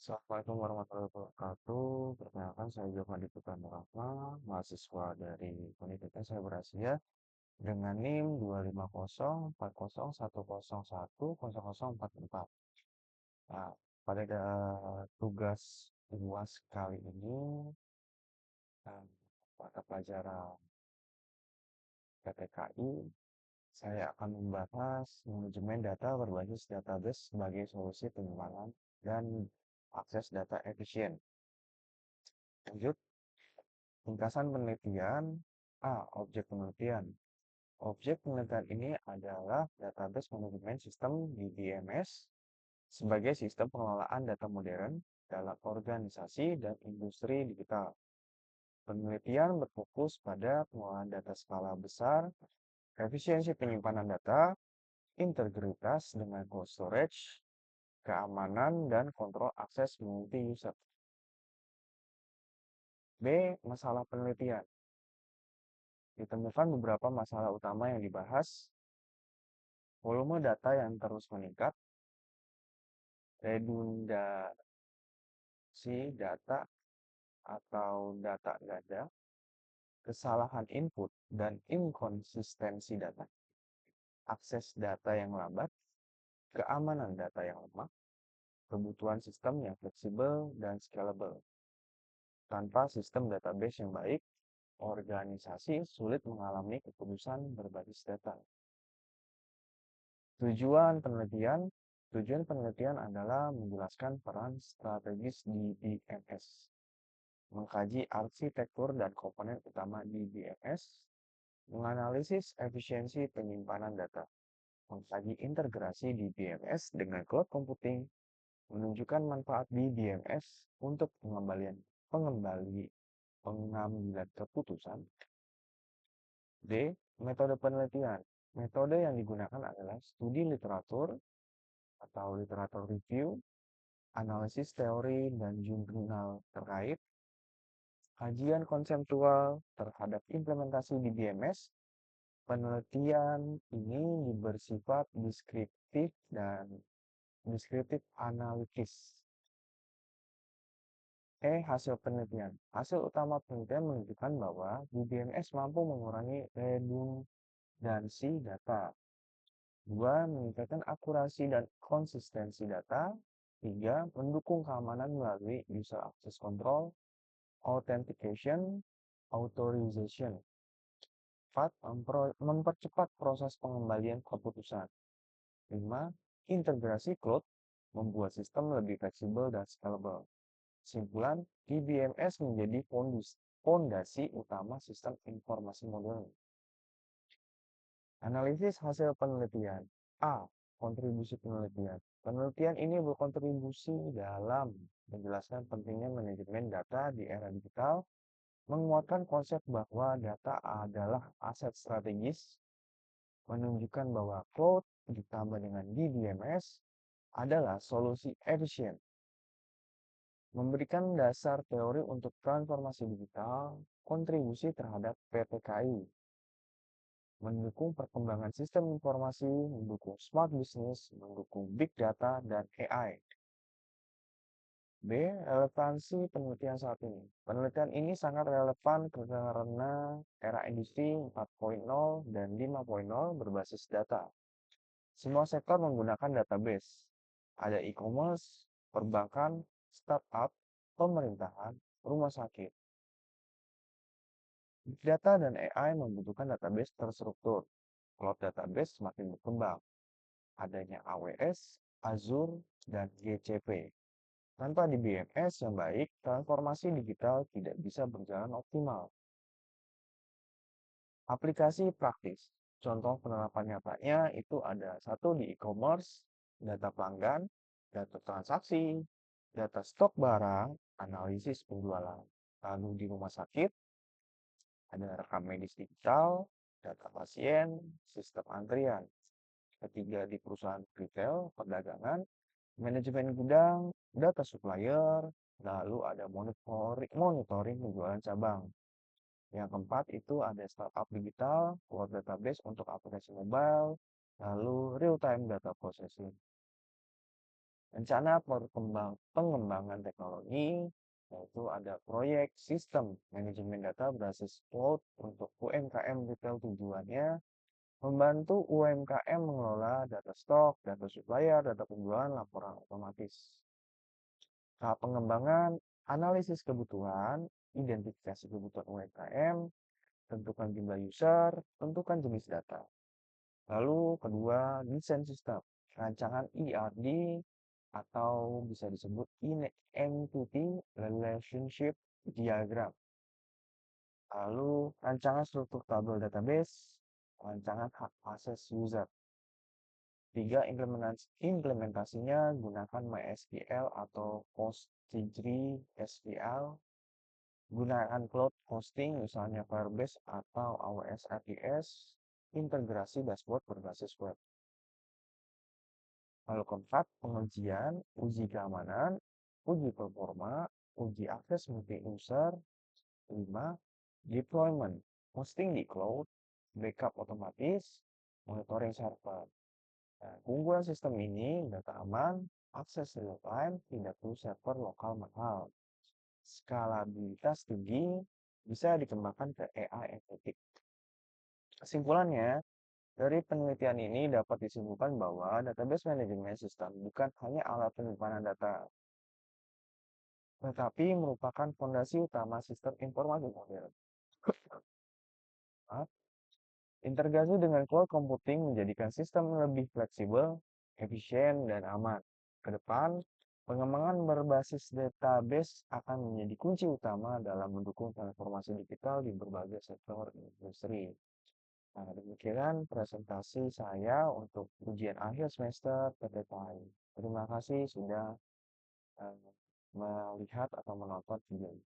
Assalamualaikum warahmatullahi wabarakatuh. Perkenalkan saya Jovandi Putra Rahma, mahasiswa dari Universitas Cyber Asia dengan NIM 25040101014. Nah, pada tugas UAS kali ini, eh, pada pelajaran PTKI, saya akan membahas manajemen data berbasis database sebagai solusi penyimpanan dan akses data efisien. Lanjut. Ringkasan penelitian. Objek penelitian. Objek penelitian ini adalah database manajemen sistem di DMS sebagai sistem pengelolaan data modern dalam organisasi dan industri digital. Penelitian berfokus pada pengelolaan data skala besar, efisiensi penyimpanan data, integritas dengan cold storage, keamanan, dan kontrol akses multi-user. B. Masalah penelitian. Ditemukan beberapa masalah utama yang dibahas. Volume data yang terus meningkat, redundansi data atau data ganda, kesalahan input dan inkonsistensi data, akses data yang lambat, keamanan data yang lemah, kebutuhan sistem yang fleksibel dan scalable. Tanpa sistem database yang baik, organisasi sulit mengalami keputusan berbasis data. Tujuan penelitian. Tujuan penelitian adalah menjelaskan peran strategis di DMS, mengkaji arsitektur dan komponen utama di DMS, menganalisis efisiensi penyimpanan data, mengkaji integrasi di DMS dengan cloud computing, menunjukkan manfaat di DMS untuk pengambilan keputusan. D. Metode penelitian. Metode yang digunakan adalah studi literatur atau literatur review, analisis teori dan jurnal terkait, kajian konseptual terhadap implementasi di DMS. Penelitian ini bersifat deskriptif dan deskriptif analitis. Hasil penelitian. Hasil utama penelitian menunjukkan bahwa DBMS mampu mengurangi redundansi data. 2. Meningkatkan akurasi dan konsistensi data. 3. Mendukung keamanan melalui user access control, authentication, authorization. 4. Mempercepat proses pengembalian keputusan. 5. Integrasi cloud membuat sistem lebih fleksibel dan scalable. Kesimpulan, DBMS menjadi fondasi utama sistem informasi modern. Analisis hasil penelitian. Kontribusi penelitian. Penelitian ini berkontribusi dalam menjelaskan pentingnya manajemen data di era digital, menguatkan konsep bahwa data adalah aset strategis, menunjukkan bahwa cloud ditambah dengan DBMS adalah solusi efisien, memberikan dasar teori untuk transformasi digital, kontribusi terhadap PTKI, mendukung perkembangan sistem informasi, mendukung smart business, mendukung big data, dan AI. B. Relevansi penelitian saat ini. Penelitian ini sangat relevan karena era industri 4.0 dan 5.0 berbasis data. Semua sektor menggunakan database. Ada e-commerce, perbankan, startup, pemerintahan, rumah sakit. Big data dan AI membutuhkan database terstruktur. Cloud database semakin berkembang. Adanya AWS, Azure, dan GCP. Tanpa DBMS yang baik, transformasi digital tidak bisa berjalan optimal. Aplikasi praktis. Contoh penerapan nyatanya itu ada satu di e-commerce, data pelanggan, data transaksi, data stok barang, analisis penjualan. Lalu di rumah sakit, ada rekam medis digital, data pasien, sistem antrian. Ketiga di perusahaan retail, perdagangan, manajemen gudang, data supplier, lalu ada monitoring penjualan cabang. Yang keempat itu ada startup digital, cloud database untuk aplikasi mobile, lalu real-time data processing. Rencana pengembangan teknologi, yaitu ada proyek sistem manajemen data berbasis cloud untuk UMKM retail tujuannya membantu UMKM mengelola data stok, data supplier, data penjualan, laporan otomatis. Tahap pengembangan, analisis kebutuhan, identifikasi kebutuhan UMKM, tentukan jumlah user, tentukan jenis data. Lalu kedua, desain sistem, rancangan ERD atau bisa disebut Entity Relationship Diagram. Lalu rancangan struktur tabel database, rancangan hak akses user. Tiga, implementasinya gunakan MySQL atau PostgreSQL. Gunakan cloud hosting misalnya Firebase atau AWS RDS. Integrasi dashboard berbasis web. Lalu keempat, pengujian, uji keamanan, uji performa, uji akses multi-user. 5. Deployment, hosting di cloud, backup otomatis, monitoring server. Nah, keunggulan sistem ini, data aman, akses real time, tidak perlu server lokal mahal. Skalabilitas tinggi, bisa dikembangkan ke AI etik. Kesimpulannya, dari penelitian ini dapat disimpulkan bahwa database management system bukan hanya alat penyimpanan data, tetapi merupakan fondasi utama sistem informasi modern. Integrasi dengan cloud computing menjadikan sistem lebih fleksibel, efisien, dan aman. Ke depan, pengembangan berbasis database akan menjadi kunci utama dalam mendukung transformasi digital di berbagai sektor industri. Nah, demikian presentasi saya untuk ujian akhir semester PTKI. Terima kasih sudah melihat atau menonton video ini.